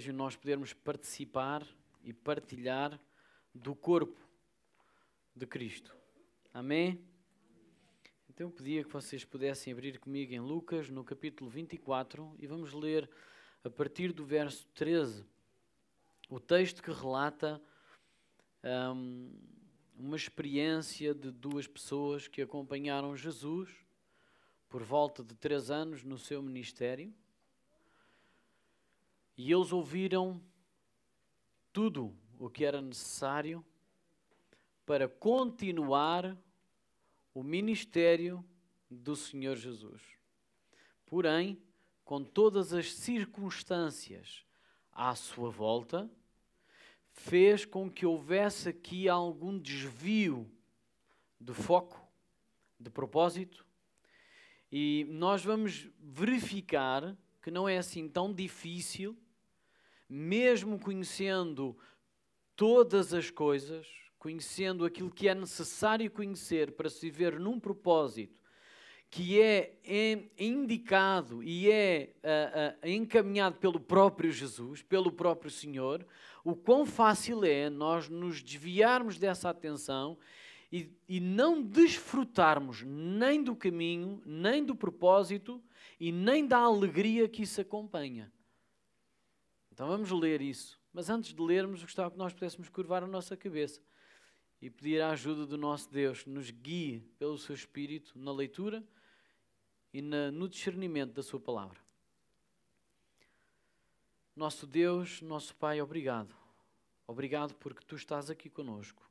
privilégio nós podermos participar e partilhar do corpo de Cristo. Amém? Então eu pedia que vocês pudessem abrir comigo em Lucas, no capítulo 24, e vamos ler a partir do verso 13, o texto que relata uma experiência de duas pessoas que acompanharam Jesus por volta de 3 anos no seu ministério, e eles ouviram tudo o que era necessário para continuar o ministério do Senhor Jesus. Porém, com todas as circunstâncias à sua volta, fez com que houvesse aqui algum desvio de foco, de propósito, e nós vamos verificar que não é assim tão difícil, mesmo conhecendo todas as coisas, conhecendo aquilo que é necessário conhecer para se viver num propósito que é indicado e é encaminhado pelo próprio Jesus, pelo próprio Senhor, o quão fácil é nós nos desviarmos dessa atenção e não desfrutarmos nem do caminho, nem do propósito e nem da alegria que isso acompanha. Então vamos ler isso. Mas antes de lermos, gostava que nós pudéssemos curvar a nossa cabeça e pedir a ajuda do nosso Deus que nos guie pelo seu Espírito na leitura e no discernimento da sua palavra. Nosso Deus, nosso Pai, obrigado. Obrigado porque tu estás aqui conosco.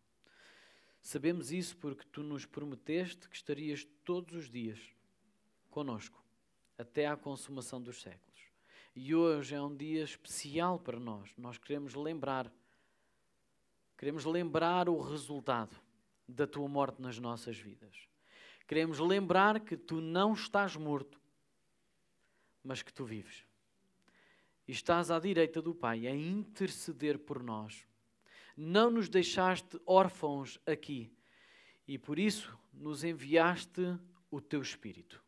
Sabemos isso porque tu nos prometeste que estarias todos os dias conosco, até à consumação dos séculos. E hoje é um dia especial para nós. Nós queremos lembrar o resultado da tua morte nas nossas vidas. Queremos lembrar que tu não estás morto, mas que tu vives. E estás à direita do Pai a interceder por nós. Não nos deixaste órfãos aqui e por isso nos enviaste o teu Espírito.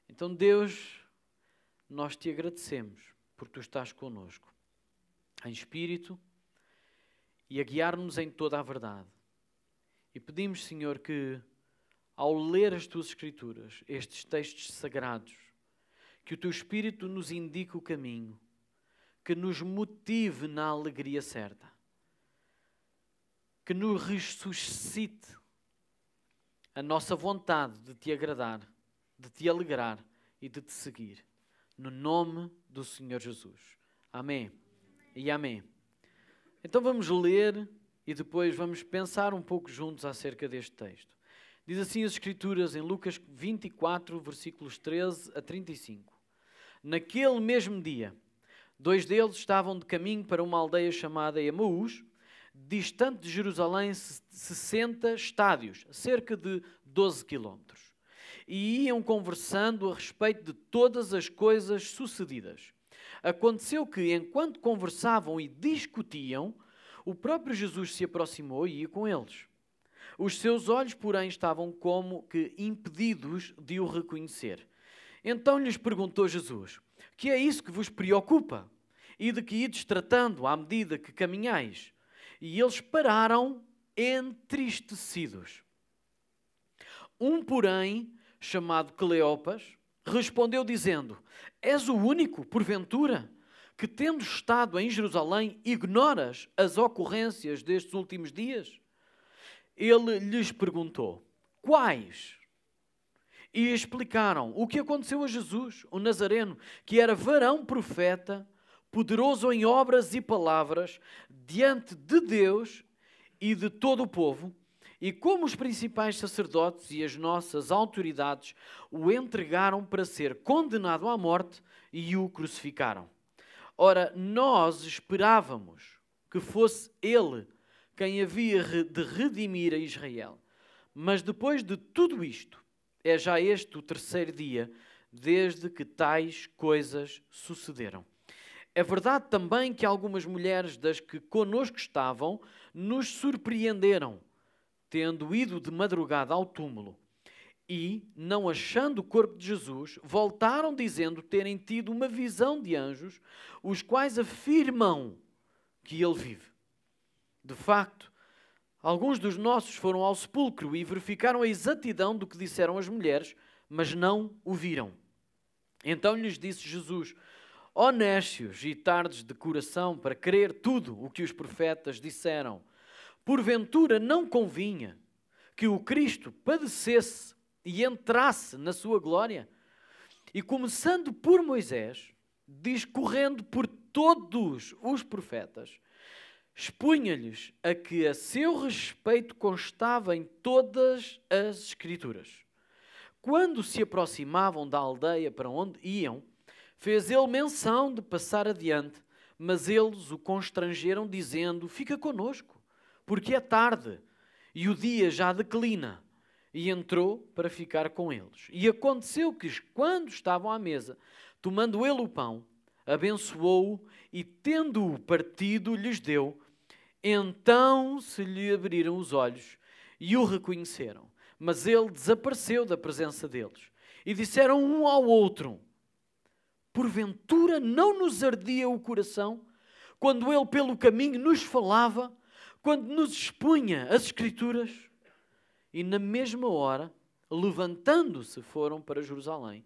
Então, Deus, nós te agradecemos porque tu estás connosco, em Espírito, e a guiar-nos em toda a verdade. E pedimos, Senhor, que ao ler as tuas Escrituras, estes textos sagrados, que o teu Espírito nos indique o caminho, que nos motive na alegria certa, que nos ressuscite a nossa vontade de te agradar, de te alegrar e de te seguir. No nome do Senhor Jesus. Amém e amém. Então vamos ler e depois vamos pensar um pouco juntos acerca deste texto. Diz assim as Escrituras em Lucas 24, versículos 13 a 35. Naquele mesmo dia, 2 deles estavam de caminho para uma aldeia chamada Emaús, distante de Jerusalém 60 estádios, cerca de 12 quilómetros. E iam conversando a respeito de todas as coisas sucedidas. Aconteceu que, enquanto conversavam e discutiam, o próprio Jesus se aproximou e ia com eles. Os seus olhos, porém, estavam como que impedidos de o reconhecer. Então lhes perguntou Jesus: que é isso que vos preocupa? E de que ides tratando à medida que caminhais? E eles pararam entristecidos. Um, porém, chamado Cleopas, respondeu dizendo: és o único, porventura, que tendo estado em Jerusalém, ignoras as ocorrências destes últimos dias? Ele lhes perguntou: quais? E explicaram o que aconteceu a Jesus, o Nazareno, que era varão profeta, poderoso em obras e palavras, diante de Deus e de todo o povo, e como os principais sacerdotes e as nossas autoridades o entregaram para ser condenado à morte e o crucificaram. Ora, nós esperávamos que fosse ele quem havia de redimir a Israel. Mas depois de tudo isto, é já este o 3º dia desde que tais coisas sucederam. É verdade também que algumas mulheres das que conosco estavam nos surpreenderam, tendo ido de madrugada ao túmulo, E, não achando o corpo de Jesus, voltaram dizendo terem tido uma visão de anjos, os quais afirmam que ele vive. De facto, alguns dos nossos foram ao sepulcro e verificaram a exatidão do que disseram as mulheres, mas não o viram. Então lhes disse Jesus: ó nécios e tardes de coração, para crer tudo o que os profetas disseram, porventura não convinha que o Cristo padecesse e entrasse na sua glória? E começando por Moisés, discorrendo por todos os profetas, expunha-lhes a que a seu respeito constava em todas as Escrituras. Quando se aproximavam da aldeia para onde iam, fez ele menção de passar adiante, mas eles o constrangeram, dizendo: fica conosco, porque é tarde e o dia já declina. E entrou para ficar com eles. E aconteceu que, quando estavam à mesa, tomando ele o pão, abençoou-o e, tendo-o partido, lhes deu. Então se lhe abriram os olhos e o reconheceram. Mas ele desapareceu da presença deles. E disseram um ao outro: porventura não nos ardia o coração quando ele pelo caminho nos falava, quando nos expunha as Escrituras? E na mesma hora, levantando-se, foram para Jerusalém,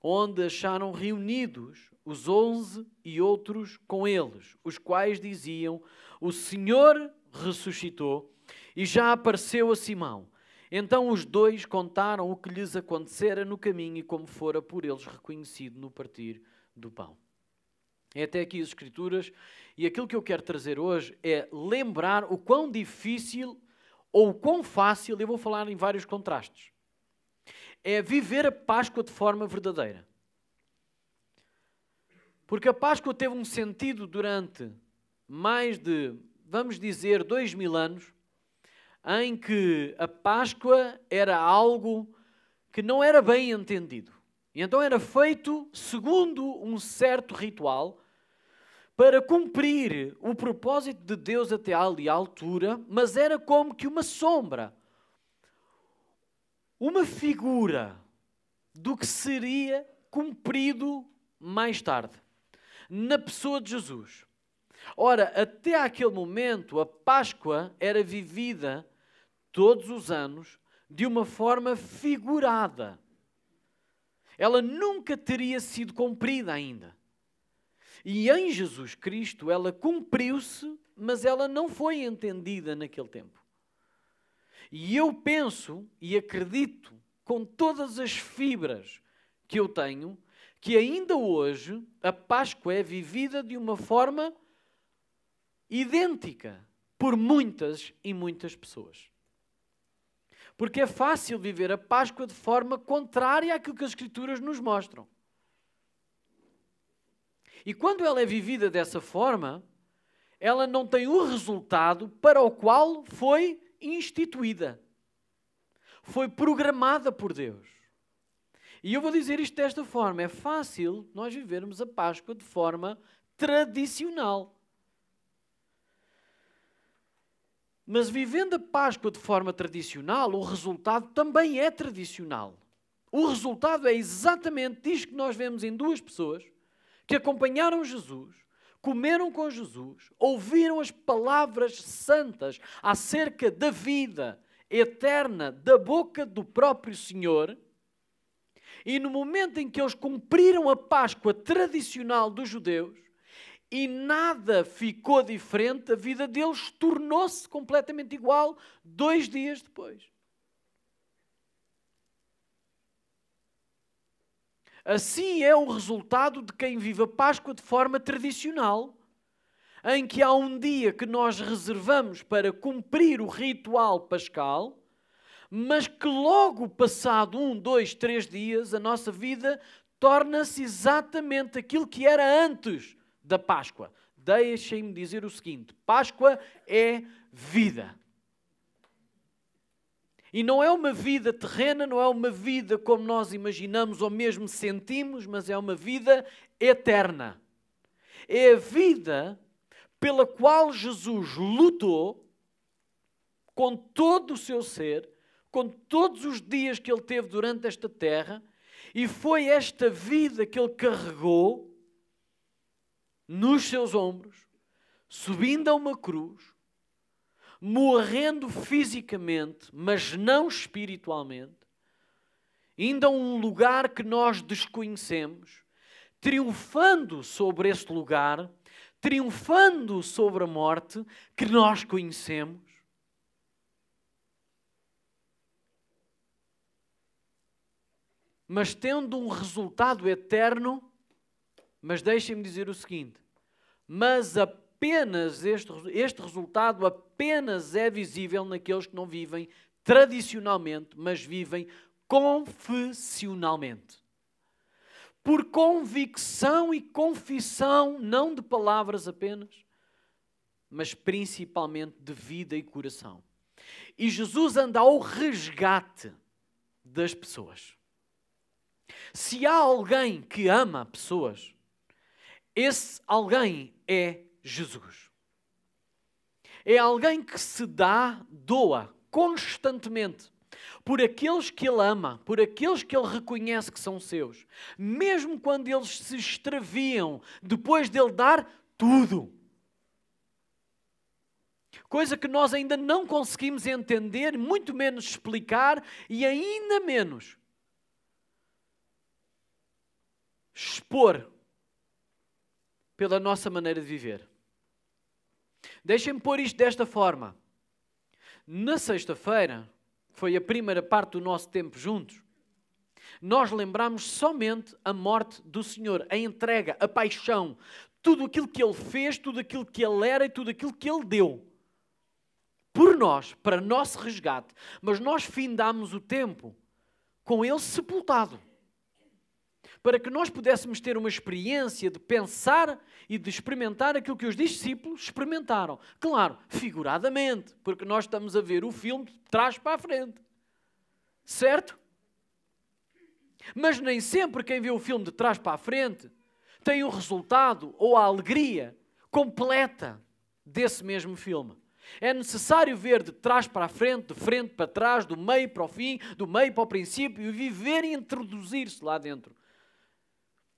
onde acharam reunidos os 11 e outros com eles, os quais diziam: o Senhor ressuscitou e já apareceu a Simão. Então os dois contaram o que lhes acontecera no caminho e como fora por eles reconhecido no partir do pão. É até aqui as Escrituras, e aquilo que eu quero trazer hoje é lembrar o quão difícil ou o quão fácil, eu vou falar em vários contrastes, é viver a Páscoa de forma verdadeira. Porque a Páscoa teve um sentido durante mais de, vamos dizer, 2000 anos, em que a Páscoa era algo que não era bem entendido. E então era feito segundo um certo ritual para cumprir o propósito de Deus até ali à altura, mas era como que uma sombra, uma figura do que seria cumprido mais tarde, na pessoa de Jesus. Ora, até aquele momento, a Páscoa era vivida todos os anos de uma forma figurada. Ela nunca teria sido cumprida ainda. E em Jesus Cristo ela cumpriu-se, mas ela não foi entendida naquele tempo. E eu penso e acredito com todas as fibras que eu tenho, que ainda hoje a Páscoa é vivida de uma forma idêntica por muitas e muitas pessoas. Porque é fácil viver a Páscoa de forma contrária àquilo que as Escrituras nos mostram. E quando ela é vivida dessa forma, ela não tem o resultado para o qual foi instituída. Foi programada por Deus. E eu vou dizer isto desta forma: é fácil nós vivermos a Páscoa de forma tradicional. Mas vivendo a Páscoa de forma tradicional, o resultado também é tradicional. O resultado é exatamente isto que nós vemos em duas pessoas que acompanharam Jesus, comeram com Jesus, ouviram as palavras santas acerca da vida eterna da boca do próprio Senhor, e no momento em que eles cumpriram a Páscoa tradicional dos judeus, e nada ficou diferente, a vida deles tornou-se completamente igual 2 dias depois. Assim é o resultado de quem vive a Páscoa de forma tradicional, em que há um dia que nós reservamos para cumprir o ritual pascal, mas que logo passado 1, 2, 3 dias, a nossa vida torna-se exatamente aquilo que era antes da Páscoa. Deixem-me dizer o seguinte: Páscoa é vida. E não é uma vida terrena, não é uma vida como nós imaginamos ou mesmo sentimos, mas é uma vida eterna. É a vida pela qual Jesus lutou com todo o seu ser, com todos os dias que ele teve durante esta terra, e foi esta vida que ele carregou nos seus ombros, subindo a uma cruz, morrendo fisicamente, mas não espiritualmente, indo a um lugar que nós desconhecemos, triunfando sobre esse lugar, triunfando sobre a morte que nós conhecemos. Mas tendo um resultado eterno, mas deixem-me dizer o seguinte, mas apenas este resultado apenas é visível naqueles que não vivem tradicionalmente, mas vivem confessionalmente. Por convicção e confissão, não de palavras apenas, mas principalmente de vida e coração. E Jesus anda ao resgate das pessoas. Se há alguém que ama pessoas, esse alguém é Jesus. É alguém que se doa constantemente por aqueles que ele ama, por aqueles que ele reconhece que são seus, mesmo quando eles se extraviam, depois dele dar tudo. Coisa que nós ainda não conseguimos entender, muito menos explicar e ainda menos expor pela nossa maneira de viver. Deixem-me pôr isto desta forma. Na sexta-feira, foi a primeira parte do nosso tempo juntos, nós lembramos somente a morte do Senhor, a entrega, a paixão, tudo aquilo que Ele fez, tudo aquilo que Ele era e tudo aquilo que Ele deu por nós, para nosso resgate. Mas nós findámos o tempo com Ele sepultado, para que nós pudéssemos ter uma experiência de pensar e de experimentar aquilo que os discípulos experimentaram. Claro, figuradamente, porque nós estamos a ver o filme de trás para a frente. Certo? Mas nem sempre quem vê o filme de trás para a frente tem o resultado ou a alegria completa desse mesmo filme. É necessário ver de trás para a frente, de frente para trás, do meio para o fim, do meio para o princípio e viver e introduzir-se lá dentro.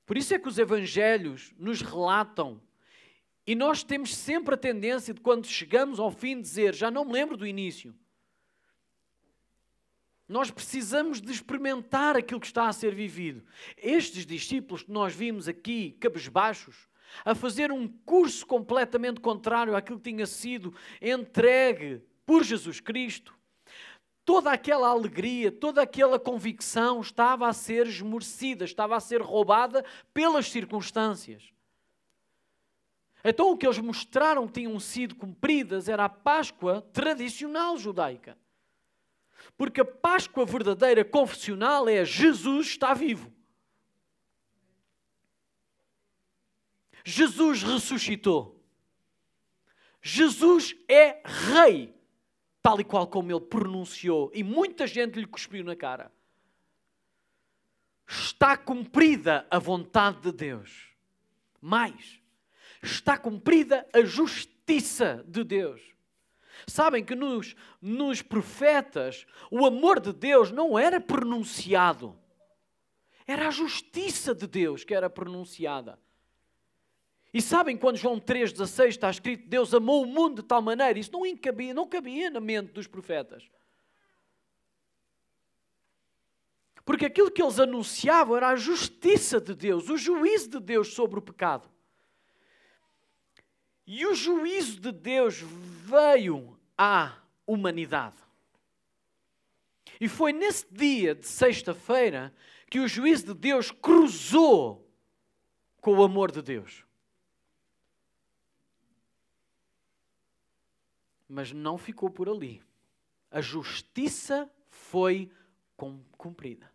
Por isso é que os evangelhos nos relatam e nós temos sempre a tendência de, quando chegamos ao fim, dizer, já não me lembro do início. Nós precisamos de experimentar aquilo que está a ser vivido. Estes discípulos que nós vimos aqui, cabisbaixos, a fazer um curso completamente contrário àquilo que tinha sido entregue por Jesus Cristo, toda aquela alegria, toda aquela convicção estava a ser esmorecida, estava a ser roubada pelas circunstâncias. Então o que eles mostraram que tinham sido cumpridas era a Páscoa tradicional judaica. Porque a Páscoa verdadeira confessional é Jesus está vivo. Jesus ressuscitou. Jesus é rei. Tal e qual como ele pronunciou, e muita gente lhe cuspiu na cara. Está cumprida a vontade de Deus. Mais, está cumprida a justiça de Deus. Sabem que nos profetas o amor de Deus não era pronunciado. Era a justiça de Deus que era pronunciada. E sabem quando João 3,16 está escrito Deus amou o mundo de tal maneira, isso não cabia na mente dos profetas. Porque aquilo que eles anunciavam era a justiça de Deus, o juízo de Deus sobre o pecado. E o juízo de Deus veio à humanidade. E foi nesse dia de sexta-feira que o juízo de Deus cruzou com o amor de Deus. Mas não ficou por ali. A justiça foi cumprida.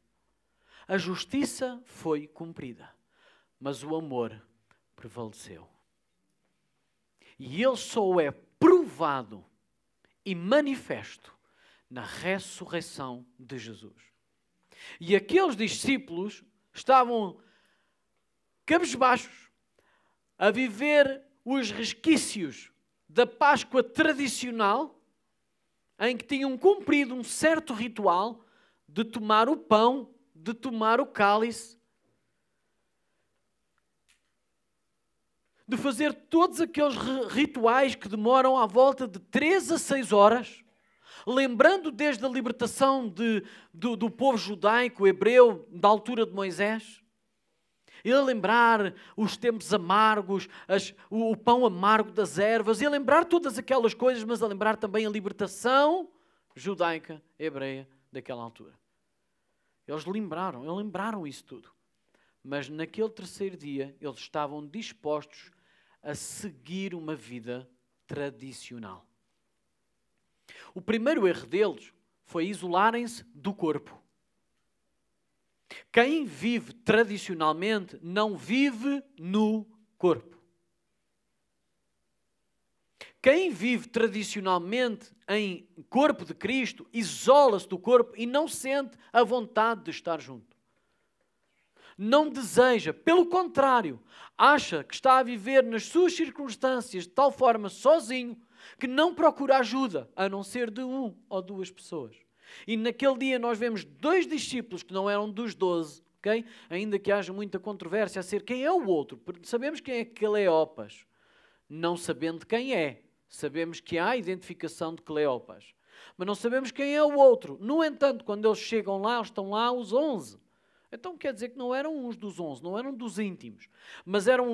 A justiça foi cumprida. Mas o amor prevaleceu. E ele só é provado e manifesto na ressurreição de Jesus. E aqueles discípulos estavam cabisbaixos a viver os resquícios da Páscoa tradicional, em que tinham cumprido um certo ritual de tomar o pão, de tomar o cálice, de fazer todos aqueles rituais que demoram à volta de 3 a 6 horas, lembrando desde a libertação do povo judaico, hebreu, da altura de Moisés, e a lembrar os tempos amargos, o pão amargo das ervas, e a lembrar todas aquelas coisas, mas a lembrar também a libertação judaica, hebreia, daquela altura. Eles lembraram isso tudo. Mas naquele terceiro dia, eles estavam dispostos a seguir uma vida tradicional. O primeiro erro deles foi isolarem-se do corpo. Quem vive tradicionalmente não vive no corpo. Quem vive tradicionalmente em corpo de Cristo isola-se do corpo e não sente a vontade de estar junto. Não deseja, pelo contrário, acha que está a viver nas suas circunstâncias de tal forma sozinho que não procura ajuda, a não ser de 1 ou 2 pessoas. E naquele dia nós vemos 2 discípulos que não eram dos 12, ok? Ainda que haja muita controvérsia a ser quem é o outro. Sabemos quem é Cleopas, não sabendo quem é. Sabemos que há identificação de Cleopas, mas não sabemos quem é o outro. No entanto, quando eles chegam lá, estão lá os 11. Então quer dizer que não eram uns dos 11, não eram dos íntimos, mas eram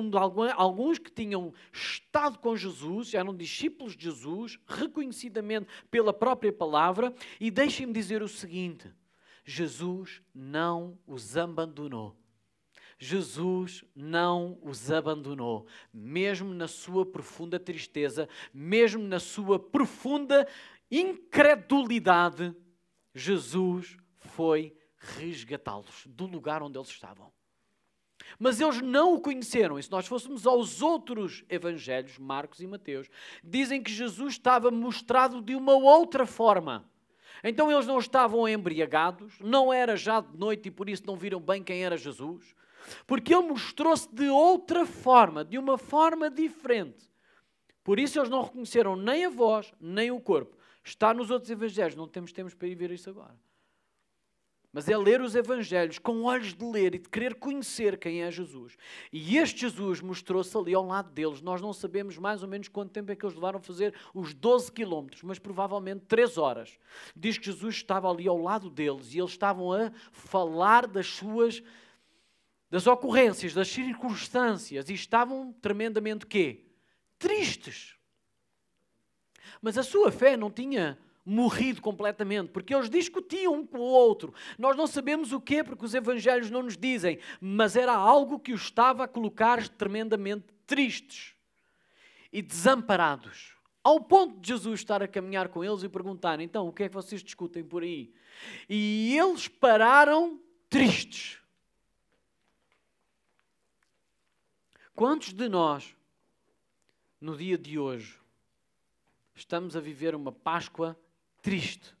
alguns que tinham estado com Jesus, eram discípulos de Jesus, reconhecidamente pela própria palavra, e deixem-me dizer o seguinte: Jesus não os abandonou. Jesus não os abandonou, mesmo na sua profunda tristeza, mesmo na sua profunda incredulidade, Jesus foi resgatá-los do lugar onde eles estavam. Mas eles não o conheceram. E se nós fôssemos aos outros evangelhos, Marcos e Mateus, dizem que Jesus estava mostrado de uma outra forma. Então eles não estavam embriagados, não era já de noite e por isso não viram bem quem era Jesus, porque ele mostrou-se de outra forma, de uma forma diferente. Por isso eles não reconheceram nem a voz, nem o corpo. Está nos outros evangelhos, não temos tempo para ir ver isso agora. Mas é ler os evangelhos com olhos de ler e de querer conhecer quem é Jesus. E este Jesus mostrou-se ali ao lado deles. Nós não sabemos mais ou menos quanto tempo é que eles levaram a fazer os 12 quilómetros, mas provavelmente 3 horas. Diz que Jesus estava ali ao lado deles e eles estavam a falar das ocorrências, das circunstâncias, e estavam tremendamente quê? Tristes. Mas a sua fé não tinha morrido completamente, porque eles discutiam um com o outro. Nós não sabemos o quê, porque os evangelhos não nos dizem, mas era algo que os estava a colocar tremendamente tristes e desamparados, ao ponto de Jesus estar a caminhar com eles e perguntar: então, o que é que vocês discutem por aí? E eles pararam tristes. Quantos de nós, no dia de hoje, estamos a viver uma Páscoa triste?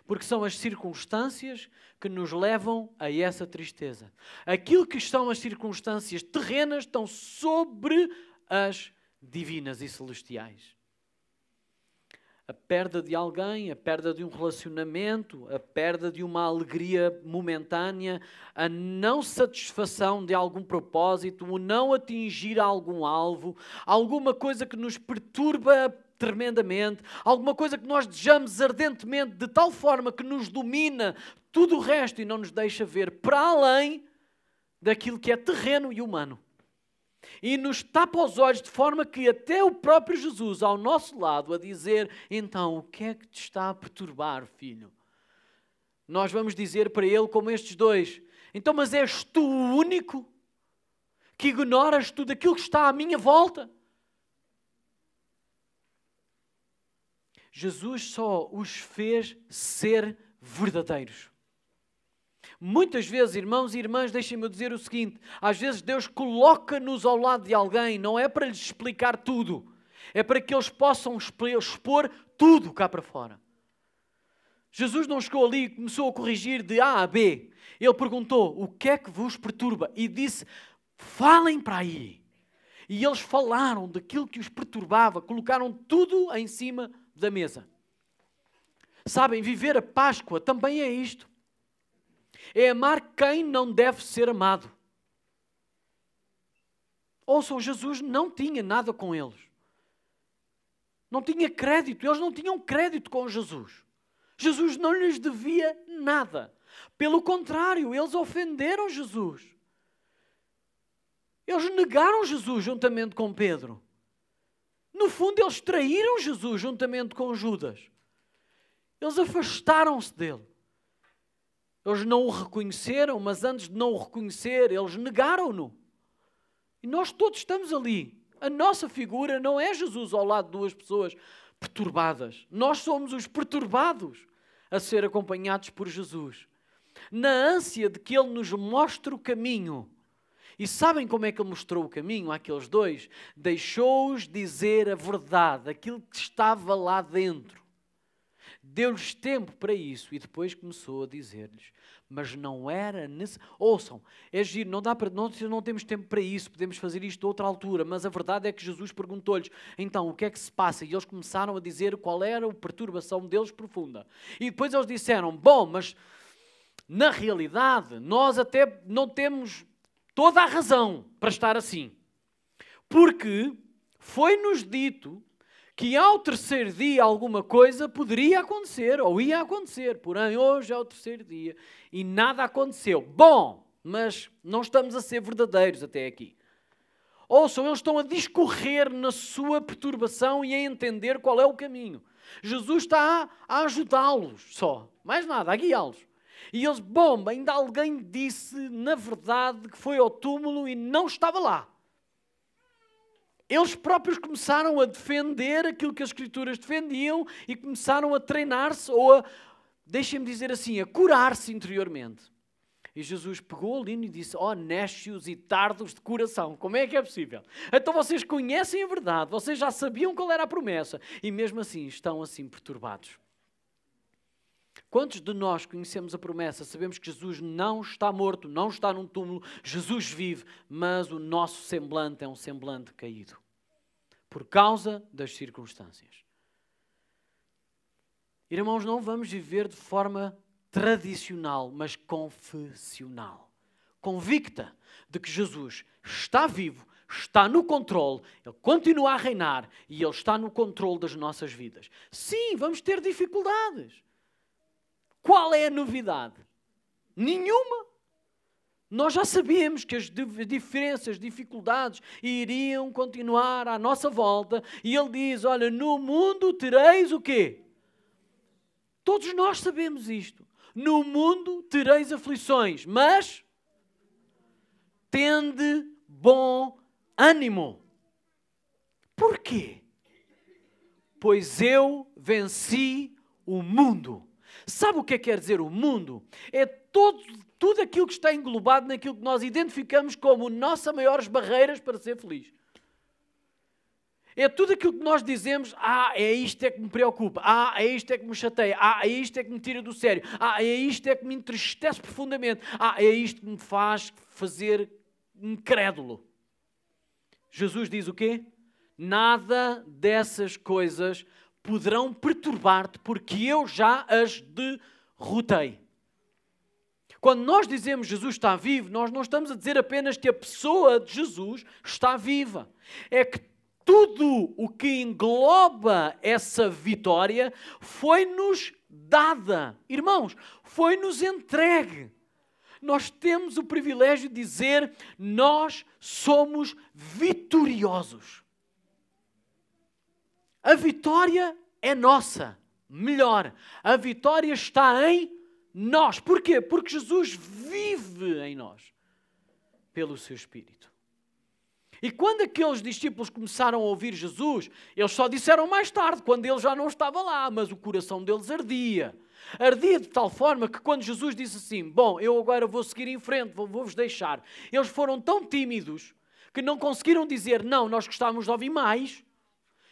Porque são as circunstâncias que nos levam a essa tristeza. Aquilo que são as circunstâncias terrenas estão sobre as divinas e celestiais. A perda de alguém, a perda de um relacionamento, a perda de uma alegria momentânea, a não satisfação de algum propósito, o não atingir algum alvo, alguma coisa que nos perturba tremendamente, alguma coisa que nós desejamos ardentemente, de tal forma que nos domina tudo o resto e não nos deixa ver para além daquilo que é terreno e humano. E nos tapa os olhos de forma que até o próprio Jesus ao nosso lado a dizer: então, o que é que te está a perturbar, filho? Nós vamos dizer para ele como estes dois: então, mas és tu o único que ignoras tudo aquilo que está à minha volta? Jesus só os fez ser verdadeiros. Muitas vezes, irmãos e irmãs, deixem-me dizer o seguinte: às vezes Deus coloca-nos ao lado de alguém, não é para lhes explicar tudo, é para que eles possam expor tudo cá para fora. Jesus não chegou ali e começou a corrigir de A a B. Ele perguntou: o que é que vos perturba? E disse: falem para aí. E eles falaram daquilo que os perturbava, colocaram tudo em cima da mesa. Sabem, viver a Páscoa também é isto. É amar quem não deve ser amado. Ouçam, Jesus não tinha nada com eles. Não tinha crédito. Eles não tinham crédito com Jesus. Jesus não lhes devia nada. Pelo contrário, eles ofenderam Jesus. Eles negaram Jesus juntamente com Pedro. No fundo, eles traíram Jesus juntamente com Judas. Eles afastaram-se dele. Eles não o reconheceram, mas antes de não o reconhecer, eles negaram-no. E nós todos estamos ali. A nossa figura não é Jesus ao lado de duas pessoas perturbadas. Nós somos os perturbados a ser acompanhados por Jesus. Na ânsia de que Ele nos mostre o caminho. E sabem como é que Ele mostrou o caminho àqueles dois? Deixou-os dizer a verdade, aquilo que estava lá dentro. Deu-lhes tempo para isso e depois começou a dizer-lhes. Mas não era necessário. Ouçam, é giro, não temos tempo para isso, podemos fazer isto a outra altura, mas a verdade é que Jesus perguntou-lhes, então, o que é que se passa? E eles começaram a dizer qual era a perturbação deles profunda. E depois eles disseram, bom, mas na realidade nós até não temos toda a razão para estar assim. Porque foi-nos dito que ao terceiro dia alguma coisa poderia acontecer, ou ia acontecer. Porém, hoje é o terceiro dia e nada aconteceu. Bom, mas não estamos a ser verdadeiros até aqui. Ouçam, eles estão a discorrer na sua perturbação e a entender qual é o caminho. Jesus está a ajudá-los só, mais nada, a guiá-los. E eles, bom, ainda alguém disse, na verdade, que foi ao túmulo e não estava lá. Eles próprios começaram a defender aquilo que as Escrituras defendiam e começaram a treinar-se ou a, deixem-me dizer assim, a curar-se interiormente. E Jesus pegou ali e disse, nécios e tardos de coração, como é que é possível? Então vocês conhecem a verdade, vocês já sabiam qual era a promessa e mesmo assim estão assim perturbados. Quantos de nós conhecemos a promessa, sabemos que Jesus não está morto, não está num túmulo, Jesus vive, mas o nosso semblante é um semblante caído, por causa das circunstâncias. Irmãos, não vamos viver de forma tradicional, mas confessional, convicta de que Jesus está vivo, está no controle, Ele continua a reinar e Ele está no controle das nossas vidas. Sim, vamos ter dificuldades. Qual é a novidade? Nenhuma. Nós já sabíamos que as diferenças, dificuldades iriam continuar à nossa volta. E Ele diz, olha, no mundo tereis o quê? Todos nós sabemos isto. No mundo tereis aflições, mas tende bom ânimo. Porquê? Pois eu venci o mundo. Sabe o que quer dizer o mundo? É tudo aquilo que está englobado naquilo que nós identificamos como nossas maiores barreiras para ser feliz. É tudo aquilo que nós dizemos, é isto é que me preocupa, é isto é que me chateia, é isto é que me tira do sério, é isto é que me entristece profundamente, é isto que me faz fazer incrédulo. Jesus diz o quê? Nada dessas coisas poderão perturbar-te, porque eu já as derrotei. Quando nós dizemos Jesus está vivo, nós não estamos a dizer apenas que a pessoa de Jesus está viva. É que tudo o que engloba essa vitória foi-nos dada. Irmãos, foi-nos entregue. Nós temos o privilégio de dizer, nós somos vitoriosos. A vitória é nossa. Melhor, a vitória está em nós. Porquê? Porque Jesus vive em nós, pelo seu Espírito. E quando aqueles discípulos começaram a ouvir Jesus, eles só disseram mais tarde, quando ele já não estava lá, mas o coração deles ardia. Ardia de tal forma que quando Jesus disse assim, bom, eu agora vou seguir em frente, vou-vos deixar. Eles foram tão tímidos que não conseguiram dizer, não, nós gostávamos de ouvir mais.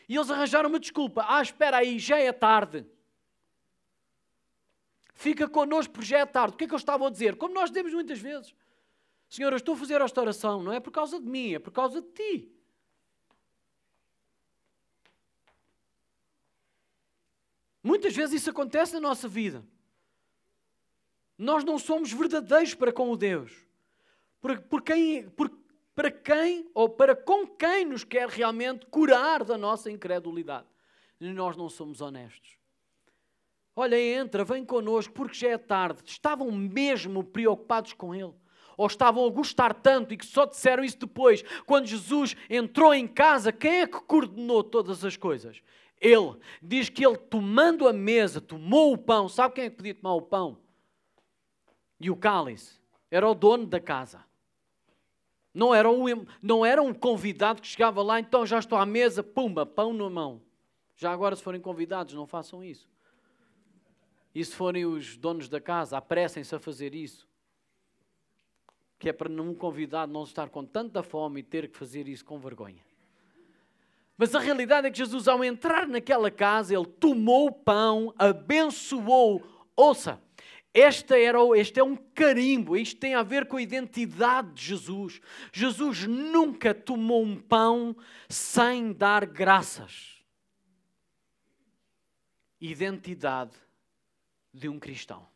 E eles arranjaram uma desculpa. Espera aí, já é tarde. Fica connosco porque já é tarde. O que é que eles estavam a dizer? Como nós dizemos muitas vezes. Senhor, eu estou a fazer esta oração, não é por causa de mim, é por causa de ti. Muitas vezes isso acontece na nossa vida. Nós não somos verdadeiros para com o Deus. Para quem ou para com quem nos quer realmente curar da nossa incredulidade. E nós não somos honestos. Olha, entra, vem connosco, porque já é tarde. Estavam mesmo preocupados com Ele? Ou estavam a gostar tanto e que só disseram isso depois? Quando Jesus entrou em casa, quem é que coordenou todas as coisas? Ele. Diz que Ele, tomando a mesa, tomou o pão. Sabe quem é que podia tomar o pão? E o cálice? Era o dono da casa. Não era um convidado que chegava lá, então já estou à mesa, pumba, pão na mão. Já agora, se forem convidados, não façam isso. E se forem os donos da casa, apressem-se a fazer isso. Que é para um convidado não estar com tanta fome e ter que fazer isso com vergonha. Mas a realidade é que Jesus, ao entrar naquela casa, Ele tomou o pão, abençoou. Ouça, este é um carimbo, isto tem a ver com a identidade de Jesus. Jesus nunca tomou um pão sem dar graças. Identidade de um cristão.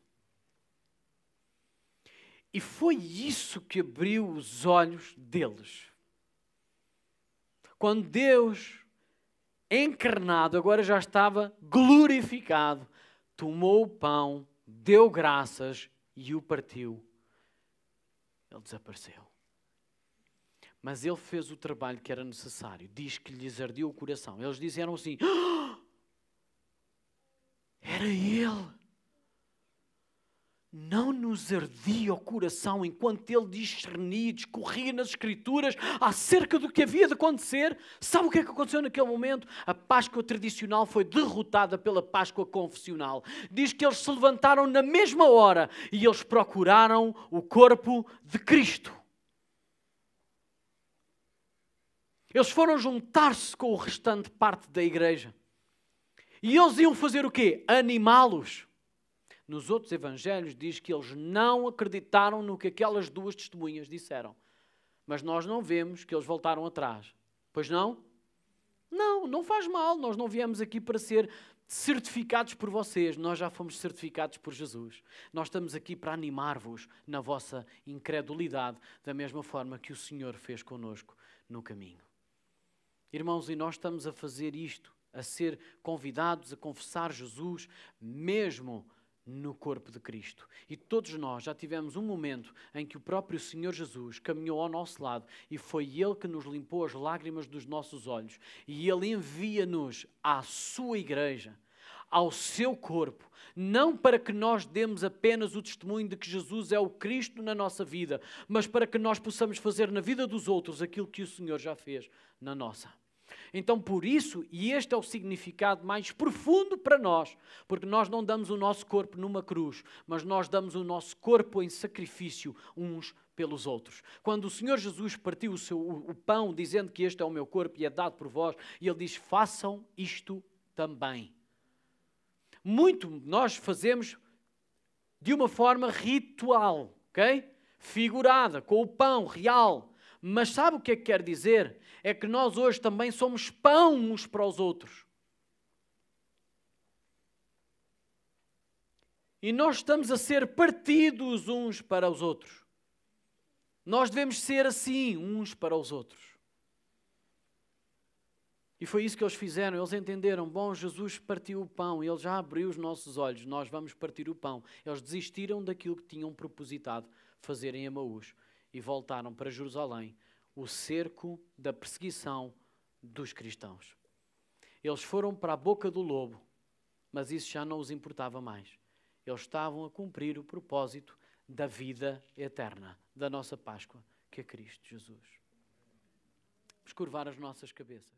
E foi isso que abriu os olhos deles. Quando Deus, encarnado, agora já estava glorificado, tomou o pão, deu graças e o partiu. Ele desapareceu. Mas ele fez o trabalho que era necessário. Diz que lhes ardeu o coração. Eles disseram assim: "Ah, era ele! Não nos ardia o coração enquanto ele discernia, discorria nas Escrituras acerca do que havia de acontecer?" Sabe o que é que aconteceu naquele momento? A Páscoa tradicional foi derrotada pela Páscoa confessional. Diz que eles se levantaram na mesma hora e eles procuraram o corpo de Cristo. Eles foram juntar-se com o restante parte da igreja. E eles iam fazer o quê? Animá-los. Nos outros evangelhos diz que eles não acreditaram no que aquelas duas testemunhas disseram. Mas nós não vemos que eles voltaram atrás. Pois não? Não, não faz mal. Nós não viemos aqui para ser certificados por vocês. Nós já fomos certificados por Jesus. Nós estamos aqui para animar-vos na vossa incredulidade, da mesma forma que o Senhor fez connosco no caminho. Irmãos, e nós estamos a fazer isto, a ser convidados a confessar Jesus, mesmo no corpo de Cristo. E todos nós já tivemos um momento em que o próprio Senhor Jesus caminhou ao nosso lado e foi Ele que nos limpou as lágrimas dos nossos olhos. E Ele envia-nos à sua igreja, ao seu corpo, não para que nós demos apenas o testemunho de que Jesus é o Cristo na nossa vida, mas para que nós possamos fazer na vida dos outros aquilo que o Senhor já fez na nossa. Então, por isso, e este é o significado mais profundo para nós, porque nós não damos o nosso corpo numa cruz, mas nós damos o nosso corpo em sacrifício uns pelos outros. Quando o Senhor Jesus partiu o pão, dizendo que este é o meu corpo e é dado por vós, e Ele diz: façam isto também. Muito nós fazemos de uma forma ritual, ok? Figurada, com o pão real. Mas sabe o que é que quer dizer? É que nós hoje também somos pão uns para os outros. E nós estamos a ser partidos uns para os outros. Nós devemos ser assim, uns para os outros. E foi isso que eles fizeram. Eles entenderam: bom, Jesus partiu o pão, Ele já abriu os nossos olhos, nós vamos partir o pão. Eles desistiram daquilo que tinham propositado fazer em Emaús e voltaram para Jerusalém, o cerco da perseguição dos cristãos. Eles foram para a boca do lobo, mas isso já não os importava mais. Eles estavam a cumprir o propósito da vida eterna, da nossa Páscoa, que é Cristo Jesus. Vamos curvar as nossas cabeças.